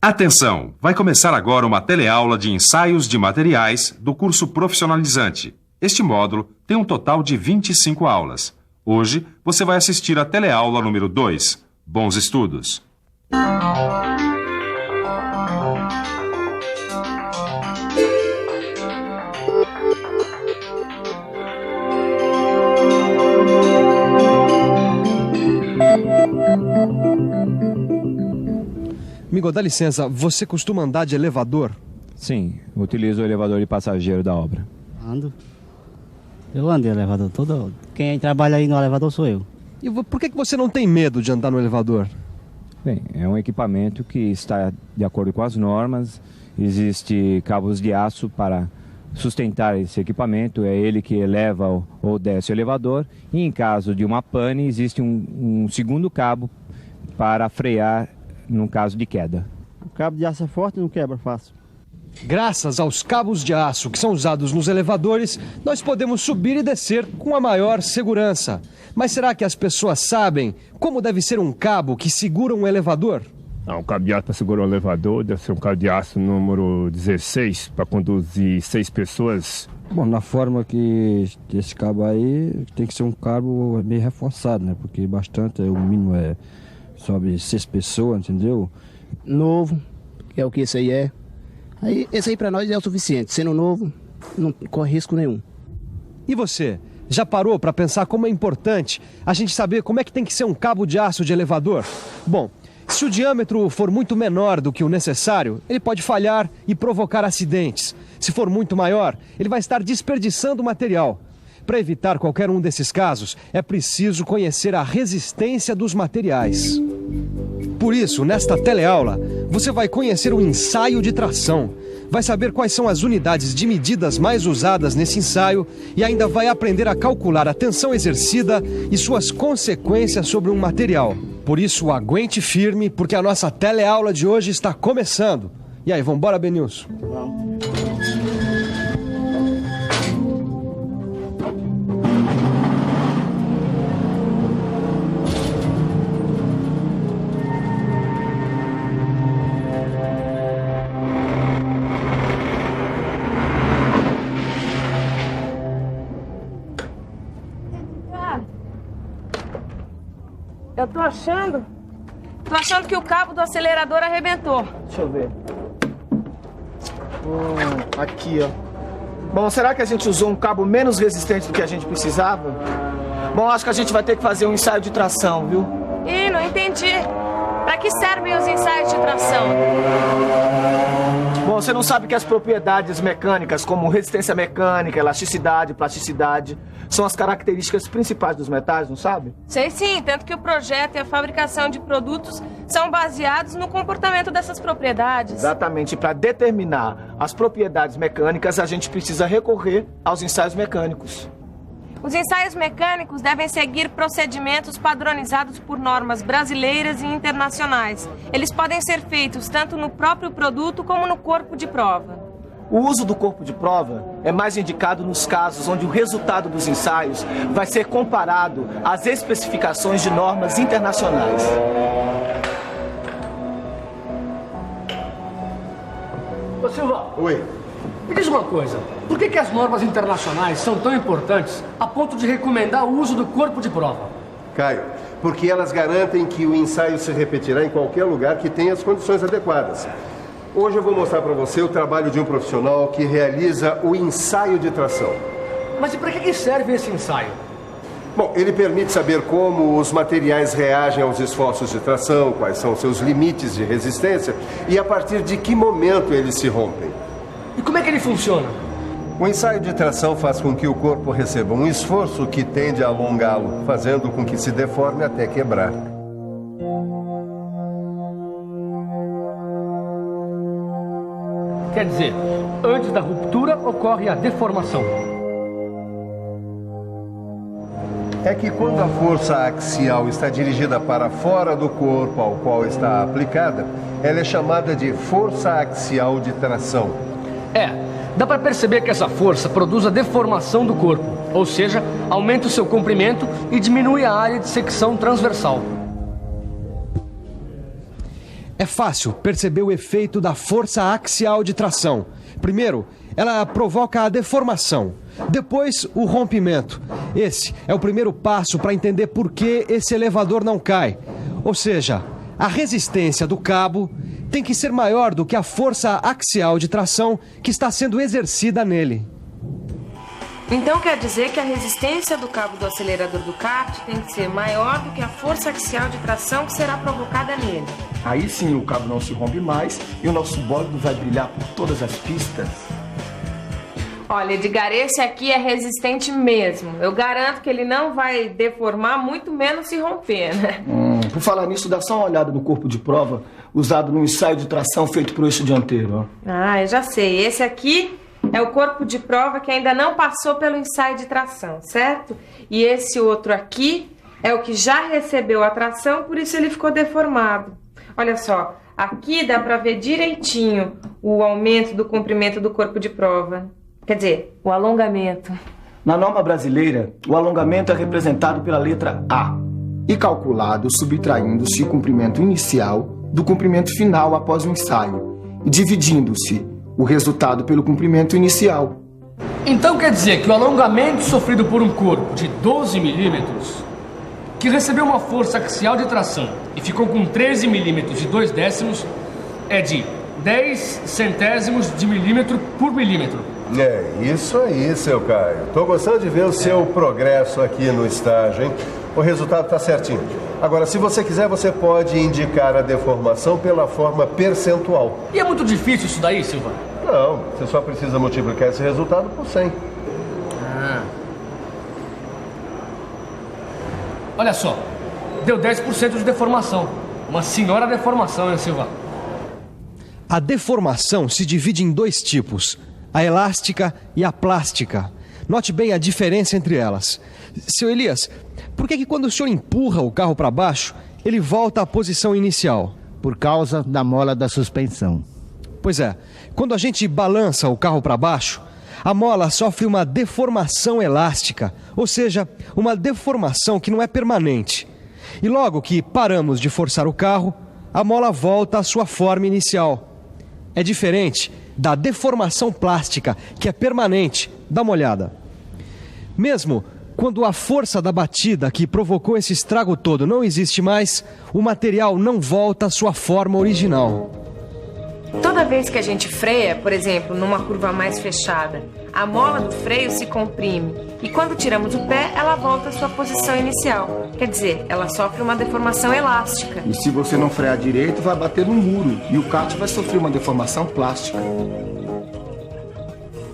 Atenção! Vai começar agora uma teleaula de ensaios de materiais do curso profissionalizante. Este módulo tem um total de 25 aulas. Hoje, você vai assistir a teleaula número 2. Bons estudos! Amigo, dá licença, você costuma andar de elevador? Sim, utilizo o elevador de passageiro da obra. Ando. Eu ando de elevador todo. Quem trabalha aí no elevador sou eu. E por que você não tem medo de andar no elevador? Bem, é um equipamento que está de acordo com as normas. Existe cabos de aço para sustentar esse equipamento. É ele que eleva ou desce o elevador. E em caso de uma pane, existe um segundo cabo para frear no caso de queda. O cabo de aço é forte e não quebra fácil. Graças aos cabos de aço que são usados nos elevadores, nós podemos subir e descer com a maior segurança. Mas será que as pessoas sabem como deve ser um cabo que segura um elevador? Um cabo de aço para segurar um elevador deve ser um cabo de aço número 16 para conduzir 6 pessoas. Bom, na forma que esse cabo aí tem que ser um cabo meio reforçado, né? Porque bastante, o mínimo sobe 6 pessoas, entendeu? Novo, que é o que esse aí é. Aí, esse aí pra nós é o suficiente. Sendo novo, não corre risco nenhum. E você? Já parou para pensar como é importante a gente saber como é que tem que ser um cabo de aço de elevador? Bom, se o diâmetro for muito menor do que o necessário, ele pode falhar e provocar acidentes. Se for muito maior, ele vai estar desperdiçando material. Para evitar qualquer um desses casos, é preciso conhecer a resistência dos materiais. Por isso, nesta teleaula, você vai conhecer o ensaio de tração, vai saber quais são as unidades de medidas mais usadas nesse ensaio e ainda vai aprender a calcular a tensão exercida e suas consequências sobre um material. Por isso, aguente firme, porque a nossa teleaula de hoje está começando. E aí, vamos embora, Benilson? Vamos. Eu tô achando que o cabo do acelerador arrebentou. Deixa eu ver. Aqui, ó. Bom, será que a gente usou um cabo menos resistente do que a gente precisava? Bom, acho que a gente vai ter que fazer um ensaio de tração, viu? Ih, não entendi. Pra que servem os ensaios de tração? Bom, você não sabe que as propriedades mecânicas, como resistência mecânica, elasticidade, plasticidade, são as características principais dos metais, não sabe? Sei sim, tanto que o projeto e a fabricação de produtos são baseados no comportamento dessas propriedades. Exatamente, e para determinar as propriedades mecânicas, a gente precisa recorrer aos ensaios mecânicos. Os ensaios mecânicos devem seguir procedimentos padronizados por normas brasileiras e internacionais. Eles podem ser feitos tanto no próprio produto como no corpo de prova. O uso do corpo de prova é mais indicado nos casos onde o resultado dos ensaios vai ser comparado às especificações de normas internacionais. Ô Silva. Oi. Me diz uma coisa, por que as normas internacionais são tão importantes a ponto de recomendar o uso do corpo de prova? Caio, porque elas garantem que o ensaio se repetirá em qualquer lugar que tenha as condições adequadas. Hoje eu vou mostrar para você o trabalho de um profissional que realiza o ensaio de tração. Mas e para que serve esse ensaio? Bom, ele permite saber como os materiais reagem aos esforços de tração, quais são seus limites de resistência e a partir de que momento eles se rompem. E como é que ele funciona? O ensaio de tração faz com que o corpo receba um esforço que tende a alongá-lo, fazendo com que se deforme até quebrar. Quer dizer, antes da ruptura ocorre a deformação. É que quando a força axial está dirigida para fora do corpo ao qual está aplicada, ela é chamada de força axial de tração. Dá para perceber que essa força produz a deformação do corpo, ou seja, aumenta o seu comprimento e diminui a área de secção transversal. É fácil perceber o efeito da força axial de tração. Primeiro, ela provoca a deformação. Depois, o rompimento. Esse é o primeiro passo para entender por que esse elevador não cai. Ou seja, a resistência do cabo tem que ser maior do que a força axial de tração que está sendo exercida nele. Então quer dizer que a resistência do cabo do acelerador do kart tem que ser maior do que a força axial de tração que será provocada nele. Aí sim o cabo não se rompe mais e o nosso bólido vai brilhar por todas as pistas. Olha, Edgar, esse aqui é resistente mesmo. Eu garanto que ele não vai deformar, muito menos se romper, né? Por falar nisso, dá só uma olhada no corpo de prova usado no ensaio de tração feito pro eixo dianteiro. Ah, eu já sei. Esse aqui é o corpo de prova que ainda não passou pelo ensaio de tração, certo? E esse outro aqui é o que já recebeu a tração, por isso ele ficou deformado. Olha só, aqui dá pra ver direitinho o aumento do comprimento do corpo de prova. Quer dizer, o alongamento. Na norma brasileira, o alongamento é representado pela letra A e calculado subtraindo-se o comprimento inicial do comprimento final após o ensaio e dividindo-se o resultado pelo comprimento inicial. Então quer dizer que o alongamento sofrido por um corpo de 12 milímetros, que recebeu uma força axial de tração e ficou com 13 milímetros e 2 décimos, é de 10 centésimos de milímetro por milímetro. É, isso aí, seu Caio. Tô gostando de ver o seu progresso aqui no estágio, hein? O resultado tá certinho. Agora, se você quiser, você pode indicar a deformação pela forma percentual. E é muito difícil isso daí, Silva? Não, você só precisa multiplicar esse resultado por 100. Olha só, deu 10% de deformação. Uma senhora deformação, hein, Silva? A deformação se divide em dois tipos, a elástica e a plástica. Note bem a diferença entre elas. Seu Elias, por que quando o senhor empurra o carro para baixo, ele volta à posição inicial? Por causa da mola da suspensão. Pois é, quando a gente balança o carro para baixo, a mola sofre uma deformação elástica, ou seja, uma deformação que não é permanente. E logo que paramos de forçar o carro, a mola volta à sua forma inicial. É diferente da deformação plástica, que é permanente. Dá uma olhada. Mesmo quando a força da batida que provocou esse estrago todo não existe mais, o material não volta à sua forma original. Toda vez que a gente freia, por exemplo, numa curva mais fechada, a mola do freio se comprime e quando tiramos o pé, ela volta à sua posição inicial. Quer dizer, ela sofre uma deformação elástica. E se você não frear direito, vai bater no muro e o kart vai sofrer uma deformação plástica.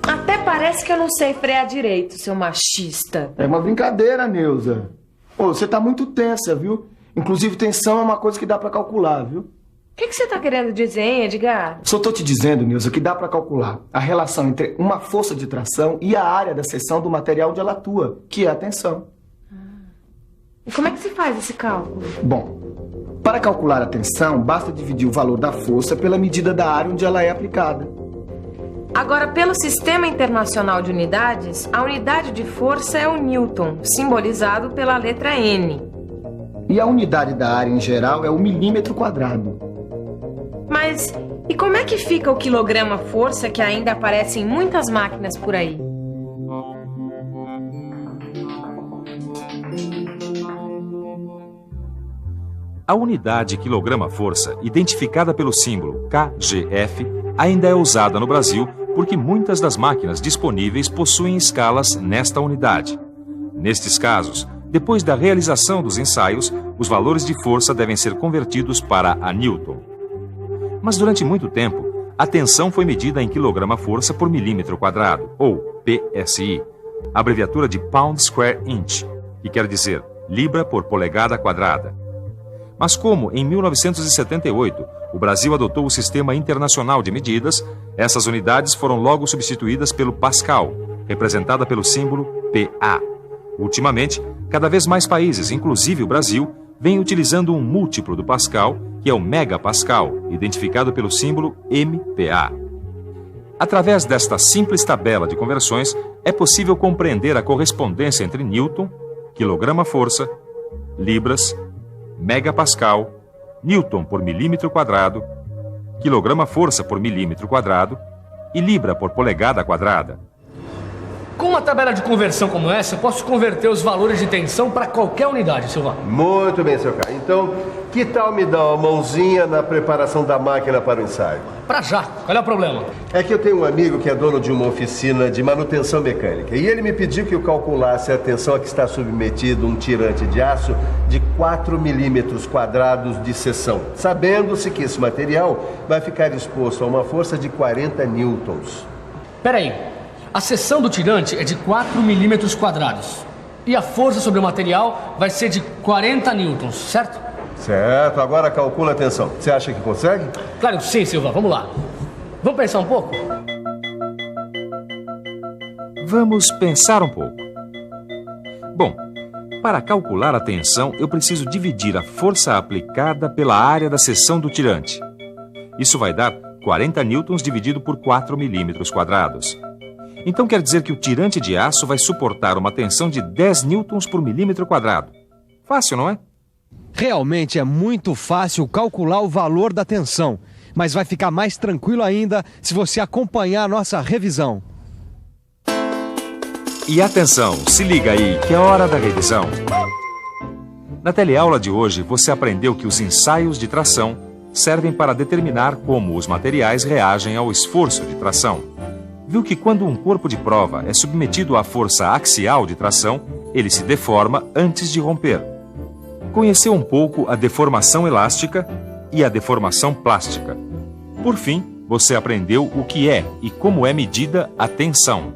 Até parece que eu não sei frear direito, seu machista. É uma brincadeira, Neuza. Ô, você tá muito tensa, viu? Inclusive, tensão é uma coisa que dá pra calcular, viu? O que você tá querendo dizer, hein, Edgar? Só tô te dizendo, Neuza, que dá pra calcular a relação entre uma força de tração e a área da seção do material onde ela atua, que é a tensão. E como é que se faz esse cálculo? Bom, para calcular a tensão, basta dividir o valor da força pela medida da área onde ela é aplicada. Agora, pelo Sistema Internacional de Unidades, a unidade de força é o Newton, simbolizado pela letra N. E a unidade da área em geral é o milímetro quadrado. Mas e como é que fica o quilograma-força que ainda aparece em muitas máquinas por aí? A unidade quilograma-força, identificada pelo símbolo KGF, ainda é usada no Brasil porque muitas das máquinas disponíveis possuem escalas nesta unidade. Nestes casos, depois da realização dos ensaios, os valores de força devem ser convertidos para a Newton. Mas durante muito tempo, a tensão foi medida em quilograma-força por milímetro quadrado, ou PSI, abreviatura de Pound Square Inch, que quer dizer libra por polegada quadrada. Mas como, em 1978, o Brasil adotou o Sistema Internacional de Medidas, essas unidades foram logo substituídas pelo Pascal, representada pelo símbolo PA. Ultimamente, cada vez mais países, inclusive o Brasil, vêm utilizando um múltiplo do Pascal, que é o megapascal, identificado pelo símbolo MPa. Através desta simples tabela de conversões, é possível compreender a correspondência entre Newton, quilograma-força, libras, megapascal, Newton por milímetro quadrado, quilograma-força por milímetro quadrado e libra por polegada quadrada. Com uma tabela de conversão como essa, eu posso converter os valores de tensão para qualquer unidade, Silva. Muito bem, seu Caio. Então, que tal me dar uma mãozinha na preparação da máquina para o ensaio? Pra já. Qual é o problema? É que eu tenho um amigo que é dono de uma oficina de manutenção mecânica e ele me pediu que eu calculasse a tensão a que está submetido um tirante de aço de 4 milímetros quadrados de seção, sabendo-se que esse material vai ficar exposto a uma força de 40 newtons. Peraí. A seção do tirante é de 4 milímetros quadrados. E a força sobre o material vai ser de 40 newtons, certo? Certo. Agora calcula a tensão. Você acha que consegue? Claro que sim, Silva. Vamos lá. Vamos pensar um pouco? Vamos pensar um pouco. Bom, para calcular a tensão, eu preciso dividir a força aplicada pela área da seção do tirante. Isso vai dar 40 newtons dividido por 4 milímetros quadrados. Então quer dizer que o tirante de aço vai suportar uma tensão de 10 newtons por milímetro quadrado. Fácil, não é? Realmente é muito fácil calcular o valor da tensão, mas vai ficar mais tranquilo ainda se você acompanhar a nossa revisão. E atenção, se liga aí que é hora da revisão. Na teleaula de hoje, você aprendeu que os ensaios de tração servem para determinar como os materiais reagem ao esforço de tração. Viu que quando um corpo de prova é submetido à força axial de tração, ele se deforma antes de romper. Conheceu um pouco a deformação elástica e a deformação plástica. Por fim, você aprendeu o que é e como é medida a tensão.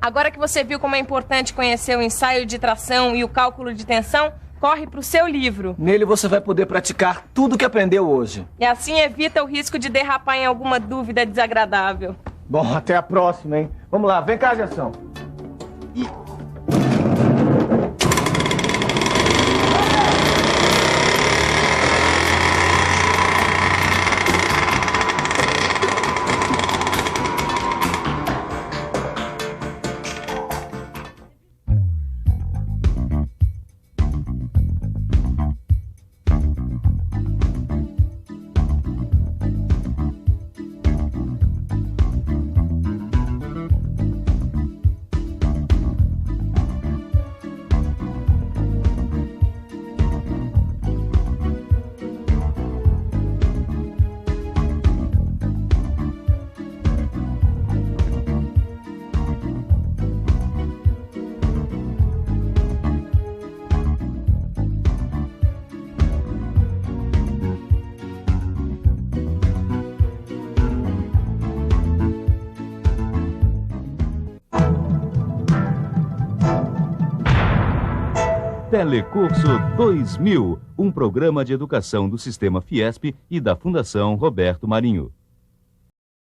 Agora que você viu como é importante conhecer o ensaio de tração e o cálculo de tensão, corre para o seu livro. Nele você vai poder praticar tudo que aprendeu hoje. E assim evita o risco de derrapar em alguma dúvida desagradável. Bom, até a próxima, hein? Vamos lá, vem cá, Gerson. Telecurso 2000, um programa de educação do Sistema Fiesp e da Fundação Roberto Marinho.